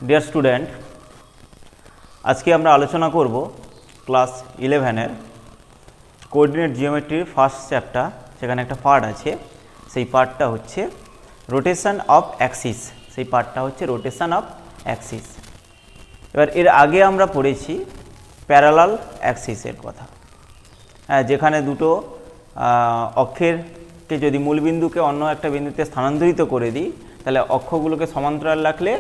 Dear student, আজকে আমরা আলোচনা করব ক্লাস 11-এর কোঅর্ডিনেট জিওমেট্রির ফার্স্ট চ্যাপ্টার। সেখানে একটা পার্ট আছে, সেই পার্টটা হচ্ছে রোটেশন অফ অ্যাক্সিস। সেই পার্টটা হচ্ছে রোটেশন অফ অ্যাক্সিস। এবার এর আগে আমরা পড়েছি প্যারালাল অ্যাক্সিসের কথা। হ্যাঁ, যেখানে দুটো অক্ষেরকে যদি মূলবিন্দুকে অন্য একটা বিন্দুতে স্থানান্তরিত করে দিই, তাহলে অক্ষগুলোকে সমান্তরাল রাখলে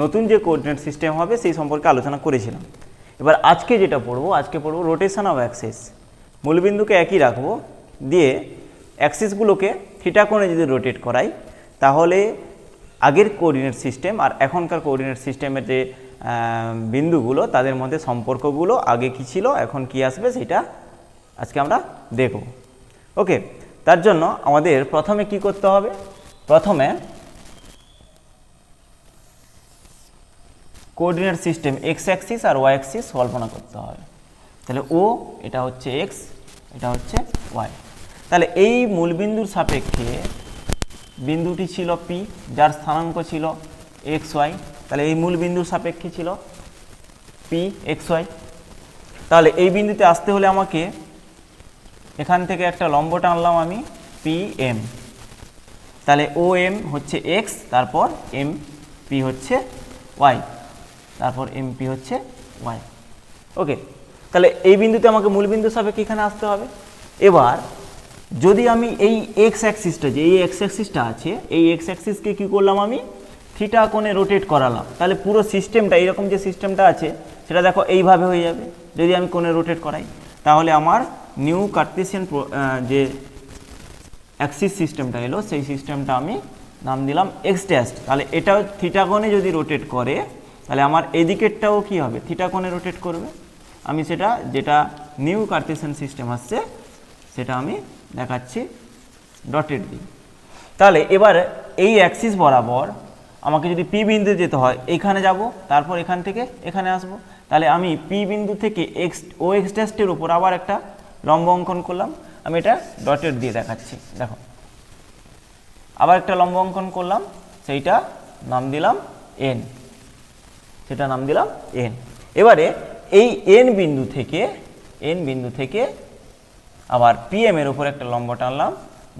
নতুন যে কোঅর্ডিনেট সিস্টেম হবে সেই সম্পর্কে আলোচনা করেছিলাম। এবার আজকে যেটা পড়বো, আজকে পড়বো রোটেশন অফ অ্যাক্সিস। মূলবিন্দুকে একই রাখবো, দিয়ে অ্যাক্সিসগুলোকে থিটা কোণে যদি রোটেট করাই, তাহলে আগের কোঅর্ডিনেট সিস্টেম আর এখনকার কোঅর্ডিনেট সিস্টেমের যে বিন্দুগুলো তাদের মধ্যে সম্পর্কগুলো আগে কী ছিল, এখন কি আসবে, সেটা আজকে আমরা দেখব। ওকে, তার জন্য আমাদের প্রথমে কি করতে হবে? প্রথমে কোঅর্ডিনেট সিস্টেম এক্স অ্যাক্সিস আর ওয়াই অ্যাক্সিস কল্পনা করতে হবে। তাহলে ও, এটা হচ্ছে এক্স, এটা হচ্ছে ওয়াই। তাহলে এই মূলবিন্দুর সাপেক্ষে বিন্দুটি ছিল পি, যার স্থানাঙ্ক ছিল এক্স ওয়াই। তাহলে এই মূলবিন্দুর সাপেক্ষে ছিল পি এক্স ওয়াই। তাহলে এই বিন্দুতে আসতে হলে আমাকে এখান থেকে একটা লম্ব টানলাম আমি, পি এম। তাহলে ও এম হচ্ছে এক্স, তারপর এম পি হচ্ছে ওয়াই, তারপর এমপি হচ্ছে ওয়াই। ওকে, তাহলে এই বিন্দুতে আমাকে মূলবিন্দু সাপেক্ষে এখানে আসতে হবে। এবার যদি আমি এই এক্স অ্যাক্সিসটা, যে এই এক্স অ্যাক্সিসটা আছে, এই এক্স অ্যাক্সিসকে কী করলাম, আমি থিটা কোণে রোটেট করালাম, তাহলে পুরো সিস্টেমটা, এইরকম যে সিস্টেমটা আছে সেটা দেখো এইভাবে হয়ে যাবে। যদি আমি কোণে রোটেট করাই, তাহলে আমার নিউ কার্টেসিয়ান যে অ্যাক্সিস সিস্টেমটা এলো, সেই সিস্টেমটা আমি নাম দিলাম এক্স ড্যাশ। তাহলে এটাও থিটা কোণে যদি রোটেট করে, তাহলে আমার এদিকেরটাও কি হবে, থিটা কোণে রোটেট করবে। আমি সেটা, যেটা নিউ কার্টেসিয়ান সিস্টেম আসছে, সেটা আমি দেখাচ্ছি ডটেড দিই। তাহলে এবার এই অ্যাক্সিস বরাবর আমাকে যদি পি বিন্দুতে যেতে হয়, এইখানে যাব, তারপর এখান থেকে এখানে আসব। তাহলে আমি পি বিন্দু থেকে ও এক্স ড্যাশের উপর আবার একটা লম্ব অঙ্কন করলাম। আমি এটা ডটেড দিয়ে দেখাচ্ছি, দেখো আবার একটা লম্ব অঙ্কন করলাম, সেইটা নাম দিলাম এন, সেটা নাম দিলাম এন। এবারে এই এন বিন্দু থেকে আবার পিএম এর উপর একটা লম্ব টানলাম,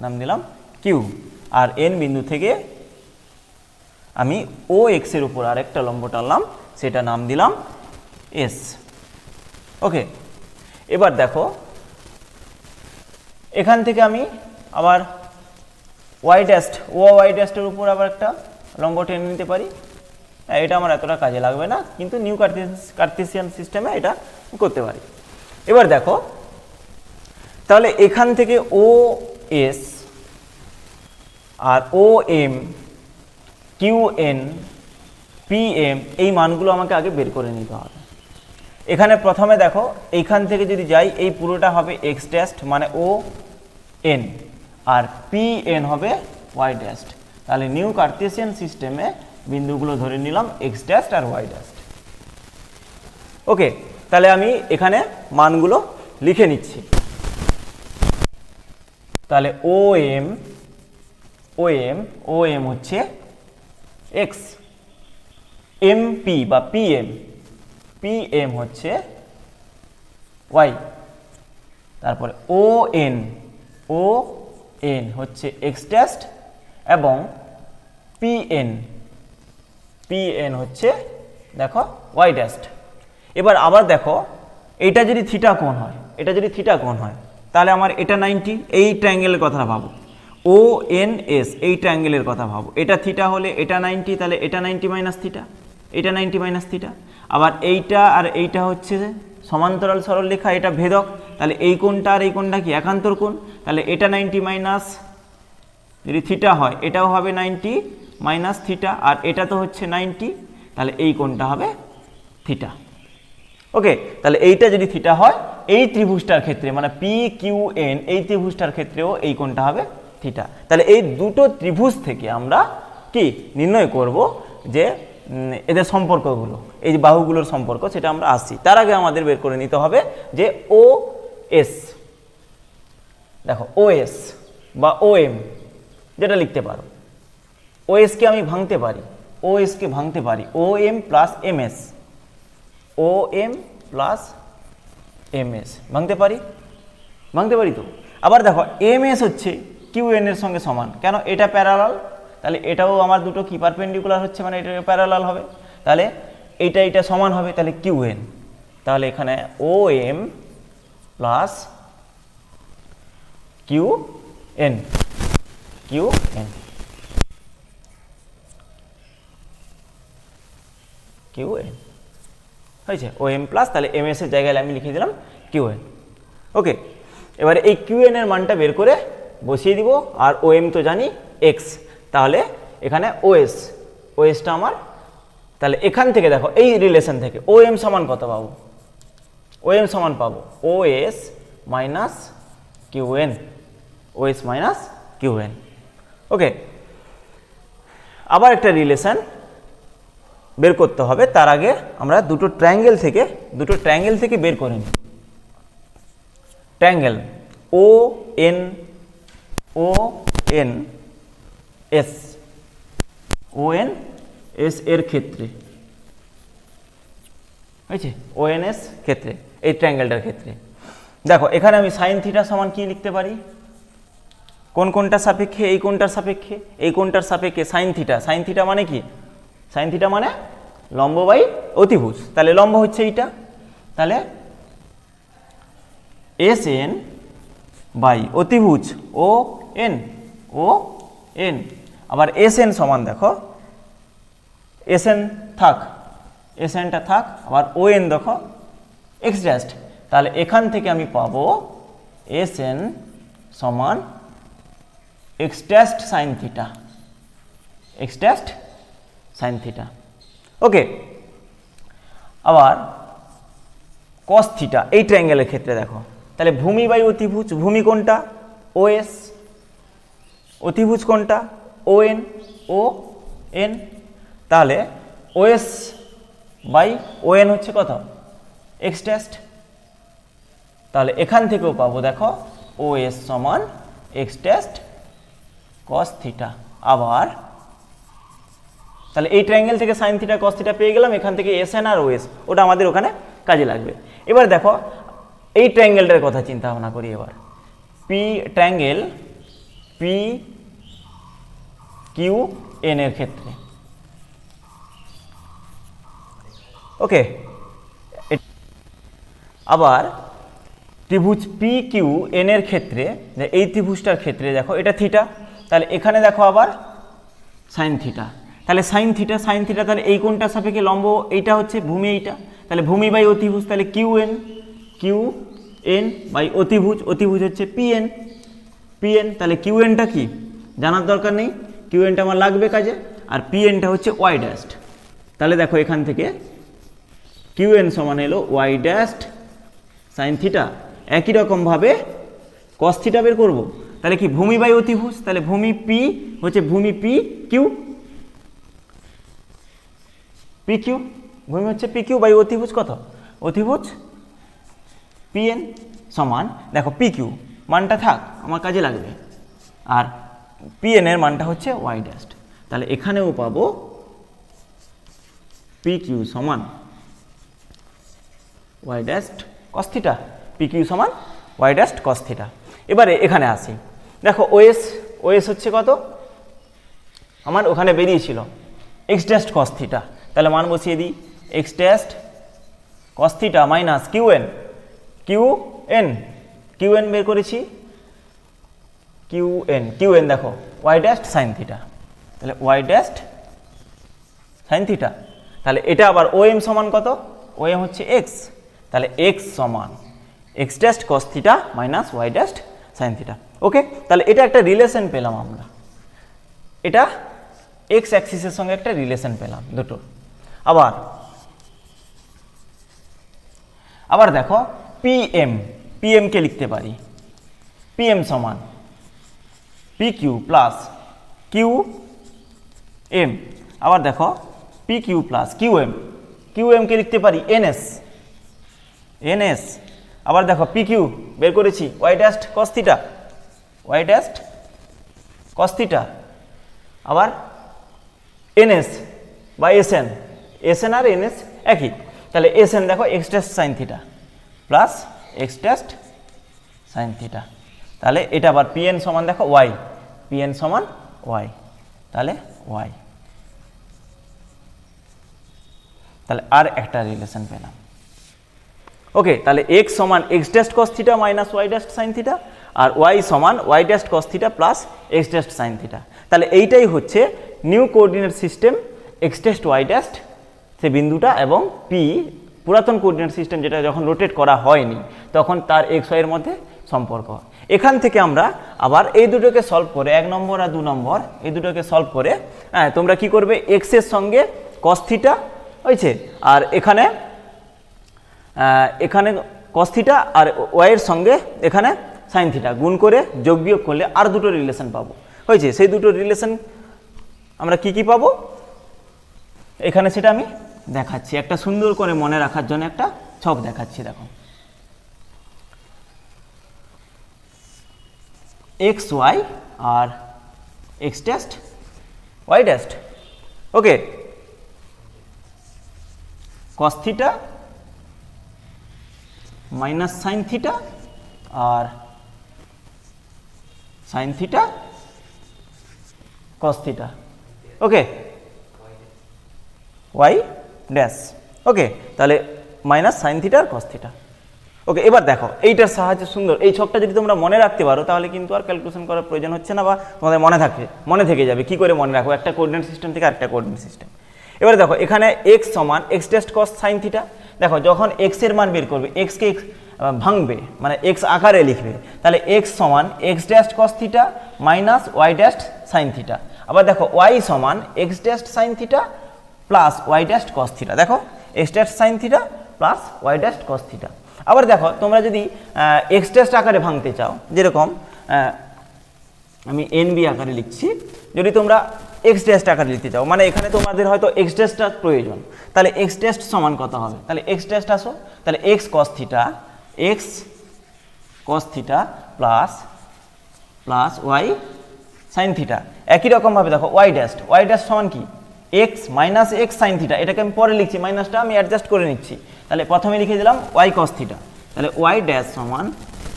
নাম দিলাম কিউ। আর এন বিন্দু থেকে আমি ও এক্স এর উপর আর একটা লম্ব টানলাম, সেটা নাম দিলাম এস। ওকে, এবার দেখো এখান থেকে আমি আবার ওয়াই ড্যাশের উপর আবার একটা লম্ব টেনে নিতে পারি। এটা আমার এতটা কাজে লাগবে না, কিন্তু নিউ কার্টেসিয়ান সিস্টেমে এটা করতে পারি। এবার দেখো, তাহলে এখান থেকে ও এস আর O M, Q N, P M, এই মানগুলো আমাকে আগে বের করে নিতে হবে। এখানে প্রথমে দেখো, এইখান থেকে যদি যাই, এই পুরোটা হবে এক্স ড্যাশ, মানে ও এন, আর পি এন হবে ওয়াই ড্যাশ। তাহলে নিউ কার্টেসিয়ান সিস্টেমে বিন্দুগুলো ধরে নিলাম এক্স ড্যাশ আর ওয়াই ড্যাশ। ওকে, তাহলে আমি এখানে মানগুলো লিখে নিচ্ছি। তাহলে ও এম হচ্ছে এক্স, এমপি বা পিএম হচ্ছে ওয়াই, তারপরে ও এন হচ্ছে এক্স ড্যাশ এবং পিএন হচ্ছে দেখো ওয়াই ড্যাশ। এবার আবার দেখো, এটা যদি থিটা কোণ হয়, তাহলে আমার এটা 90, এই ট্রায়াঙ্গেলের কথা ভাবো। ও এন এস, এই ট্রায়াঙ্গেলের কথা ভাবো। এটা থিটা হলে এটা 90, তাহলে এটা 90 মাইনাস থিটা, এটা 90 মাইনাস থিটা। আবার এইটা আর এইটা হচ্ছে সমান্তরাল সরলরেখা, এটা ভেদক, তাহলে এই কোণটা আর এই কোণটা কি একান্তর কোণ। তাহলে এটা 90 মাইনাস, যদি থিটা হয় এটাও হবে 90 মাইনাস থিটা, আর এটা তো হচ্ছে 90, তাহলে এই কোণটা হবে থিটা। ওকে, তাহলে এইটা যদি থিটা হয়, এই ত্রিভুজটার ক্ষেত্রে মানে পি কিউ এন, এই ত্রিভুজটার ক্ষেত্রেও এই কোণটা হবে থিটা। তাহলে এই দুটো ত্রিভুজ থেকে আমরা কি নির্ণয় করব যে এদের সম্পর্কগুলো, এই যে বাহুগুলোর সম্পর্ক, সেটা আমরা আসছি। তার আগে আমাদের বের করে নিতে হবে যে ও এস, দেখো ও এস বা ও এম যেটা লিখতে পারো, ও এসকে আমি ভাঙতে পারি, ও এসকে ভাঙতে পারি, ও এম প্লাস এম এস, ও এম প্লাস এম এস ভাঙতে পারি, ভাঙতে পারি তো। আবার দেখো এম এস হচ্ছে কিউ এন এর সঙ্গে সমান, কেন? এটা প্যারালাল, তাহলে এটাও আমার দুটো কি পারপেন্ডিকুলার হচ্ছে, মানে এটা প্যারালাল হবে, তাহলে এটা সমান হবে, তাহলে কিউ এন। তাহলে এখানে O M plus Q N, Q N, Q N হয়েছে, ও এম প্লাস, তাহলে এম এস এর জায়গায় আমি লিখে দিলাম কিউ এন। ওকে, এবারে এই কিউ এন এর মানটা বের করে বসিয়ে দিব, আর ও এম তো জানি এক্স, তাহলে এখানে ওএস, ওএসটা আমার, তাহলে এখান থেকে দেখো এই রিলেশন থেকে ও এম সমান কত পাবো? ও এম সমান পাবো ও এস মাইনাস কিউ এন, ও এস মাইনাস কিউ এন। ওকে, আবার একটা রিলেশন বের করতে হবে, তার আগে আমরা দুটো ট্রায়াঙ্গেল থেকে বের করে নিই। Triangle O N S, O N S এর ক্ষেত্রে হয়েছে, ও এন এস ক্ষেত্রে, এই ট্রায়াঙ্গেলটার ক্ষেত্রে দেখো এখানে আমি সাইন থিটা সমান কি লিখতে পারি? কোনটার সাপেক্ষে? এই কোনটার সাপেক্ষে, এই কোনটার সাপেক্ষে সাইন থিটা। সাইন থিটা মানে কি? সাইন থিটা মানে লম্ব বাই অতিভুজ, তাহলে লম্ব হচ্ছে এইটা, তাহলে এস এন বাই অতিভুজ ও এন, আবার এস এন সমান দেখো এস এন থাক, এস এনটা থাক, আবার ও এন দেখো এক্স ড্যাস্ট, তাহলে এখান থেকে আমি পাবো এস এন সমান x dash sine theta, x dash sine theta. Okay, আবার কস থিটা এই ট্রায়াঙ্গেলের ক্ষেত্রে দেখো, তাহলে ভূমি বাই অতিভুজ, ভূমি কোনটা? ও এস, অতিভুজ কোনটা? ও এন, তাহলে ও এস বাই ও এন হচ্ছে কত? এক্স ড্যাস্ট, তাহলে এখান থেকেও পাবো দেখো ও এস সমান এক্স ড্যাস্ট কস থিটা। আবার তাহলে এই ট্রায়াঙ্গেল থেকে সাইন থিটা কস থিটা পেয়ে গেলাম, এখান থেকে এস এন আর ও এস, ওটা আমাদের ওখানে কাজে লাগবে। এবার দেখো এই ট্রায়াঙ্গেলটার কথা চিন্তা ভাবনা করি, এবার ট্রায়াঙ্গেল পি কিউ এন এর ক্ষেত্রে। ওকে, আবার ত্রিভুজ পি কিউ এন এর ক্ষেত্রে, এই ত্রিভুজটার ক্ষেত্রে দেখো এটা থিটা, তাহলে এখানে দেখো আবার সাইন থিটা, তাহলে সাইন থিটা, তাহলে এই কোনটার সাপেক্ষে লম্ব? এইটা হচ্ছে ভূমি, এইটা, তাহলে ভূমি বাই অতিভুজ, তাহলে কিউ এন বাই অতিভুজ হচ্ছে পি এন, তাহলে কিউ এনটা কি জানার দরকার নেই, কিউ এনটা আমার লাগবে কাজে, আর পি এনটা হচ্ছে ওয়াই ড্যাস্ট, তাহলে দেখো এখান থেকে কিউ এন সমান এলো ওয়াই ড্যাস্ট সাইন থিটা। একই রকমভাবে কস থিটা বের করবো, তাহলে কি ভূমি বাই অতিভুজ, তাহলে ভূমি পি হচ্ছে ভূমি পি কিউ, ভূমি হচ্ছে পি কিউ বাই অতিভুজ কত? অতিভুজ পি এন সমান দেখো পি কিউ মানটা থাক, আমার কাজে লাগবে, আর পি এন এর মানটা হচ্ছে ওয়াই ড্যাস্ট, তাহলে এখানেও পাবো পি কিউ সমান y dash cos theta, P Q সমান ওয়াই ড্যাস্ট কস থিটা। এবারে এখানে আসি, দেখো ওএস হচ্ছে কত? আমার ওখানে বেরিয়েছিল এক্স ড্যাস্ট কস থিটা, তাহলে মান বসিয়ে দিই x dash cos theta minus Q N বের করেছি, কিউ এন দেখো ওয়াই ড্যাস্ট সাইন থিটা, তাহলে ওয়াই ড্যাস্ট সাইন থিটা, তাহলে এটা আবার ও এম সমান কত? ও এম হচ্ছে এক্স, তাহলে এক্স সমান x dash cos theta minus y dash sine theta. Okay, তাহলে এটা একটা রিলেশন পেলাম আমরা, এটা এক্স অ্যাক্সিসের সঙ্গে একটা রিলেশন পেলাম দুটো। আবার দেখো পিএম কে লিখতে পারি পিএম সমান P Q plus Q M, আবার দেখো P Q plus Q M কে লিখতে পারি এনএস, আবার দেখো পি কিউ বের করেছি ওয়াই ড্যাস্ট কস থিটা, আবার এনএস বা এসএন, এসএন আর এনএস একই। তাহলে এসএন দেখো x dash sine theta plus x dash sine theta. তাহলে এটা আবার পিএন সমান দেখো ওয়াই, পিএন সমান ওয়াই, তাহলে ওয়াই। তাহলে আর একটা রিলেশন পেলাম। ওকে, তাহলে এক্স সমান x dash cos theta minus y dash sine theta, আর ওয়াই সমান y dash cos theta plus x dash sine theta. তাহলে এইটাই হচ্ছে new coordinate system x dash y dash সে বিন্দুটা, এবং পি পুরাতন কোঅর্ডিনেট সিস্টেম যেটা যখন রোটেট করা হয়নি তখন তার এক্স ওয়াইয়ের মধ্যে সম্পর্ক। এখান থেকে আমরা আবার এই দুটোকে সলভ করে, 1 নম্বর আর 2 নম্বর এই দুটোকে সলভ করে, হ্যাঁ তোমরা কি করবে, এক্সের সঙ্গে কস থিটা হয়েছে, আর এখানে এখানে কস থিটা আর ওয়াইয়ের সঙ্গে এখানে সাইন থিটা গুণ করে যোগ বিয়োগ করলে আর দুটো রিলেশন পাবো হয়েছে। সেই দুটো রিলেশন আমরা কি কি পাবো এখানে সেটা আমি দেখাচ্ছি, একটা সুন্দর করে মনে রাখার জন্য একটা ছক দেখাচ্ছি। দেখো এক্স ওয়াই আর x dash y dash. Okay, cos theta minus sine theta আর sine theta cos theta. Okay, y dash. Okay, তাহলে মাইনাস সাইন থিটা আর কস থিটা। ওকে, এবার দেখো এইটার সাহায্যে সুন্দর এই ছকটা যদি তোমরা মনে রাখতে পারো তাহলে কিন্তু আর ক্যালকুলেশন করার প্রয়োজন হচ্ছে না, বা তোমাদের মনে থেকে যাবে। কি করে মনে রাখবো একটা কোঅর্ডিনেট সিস্টেম থেকে আরেকটা কোঅর্ডিনেট সিস্টেম। এবারে দেখো এখানে এক্স সমান এক্স টেস্ট কস সাইন থিটা। দেখো যখন এক্স এর মান বের করবে, এক্সকে ভাঙবে মানে এক্স আকারে লিখবে, তাহলে এক্স সমান x dash cos theta minus y dash sine theta. আবার দেখো ওয়াই সমান x dash sine theta plus y dash cos theta. দেখো x dash sine theta plus y dash cos theta. আবার দেখো তোমরা যদি এক্স টেস্ট আকারে ভাঙতে চাও, যেরকম আমি এনবি আকারে লিখছি, যদি তোমরা এক্স টেস্ট আকারে লিখতে চাও মানে এখানে তোমাদের হয়তো এক্স টেস্টটা প্রয়োজন, তাহলে এক্স টেস্ট সমান কত হবে, তাহলে এক্স টেস্ট আসো, তাহলে X cos theta plus Y sine theta. একই রকমভাবে দেখো ওয়াই ড্যাশ সমান কি X minus X sine theta. এটাকে আমি পরে লিখছি, মাইনাসটা আমি অ্যাডজাস্ট করে নিচ্ছি। তাহলে প্রথমে লিখে দিলাম ওয়াই কস থিটা, তাহলে ওয়াই ড্যাশ সমান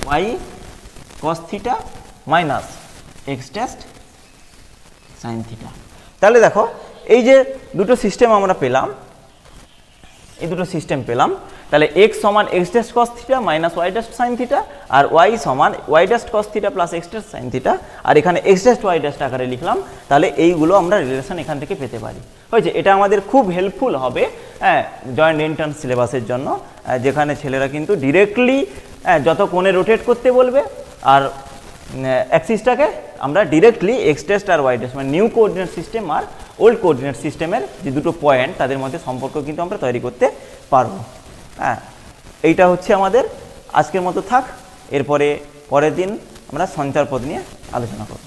Y cos theta minus X dash sine theta. তাহলে দেখো এই যে দুটো সিস্টেম আমরা পেলাম, এই দুটো সিস্টেম পেলাম, তাহলে এক্স সমান x dash cos theta minus y dash sine theta, আর ওয়াই সমান y dash cos theta plus x dash sine theta, আর এখানে এক্স টেস্ট ওয়াই টেস্ট আকারে লিখলাম। তাহলে এইগুলো আমরা রিলেশন এখান থেকে পেতে পারি হয়েছে। এটা আমাদের খুব হেল্পফুল হবে জয়েন্ট এন্ট্রান্স সিলেবাসের জন্য, যেখানে ছেলেরা কিন্তু ডিরেক্টলি যত কোণে রোটেট করতে বলবে, আর অ্যাক্সিসটাকে আমরা ডিরেক্টলি এক্স টেস্ট আর ওয়াই টেস্ট মানে নিউ কোঅর্ডিনেট সিস্টেম আর ওল্ড কোঅর্ডিনেট সিস্টেমের যে দুটো পয়েন্ট তাদের মধ্যে সম্পর্ক কিন্তু আমরা তৈরি করতে পারবো। হ্যাঁ, এইটা হচ্ছে আমাদের আজকের মতো থাক। এরপরে পরের দিন আমরা সঞ্চার পদ নিয়ে আলোচনা করব।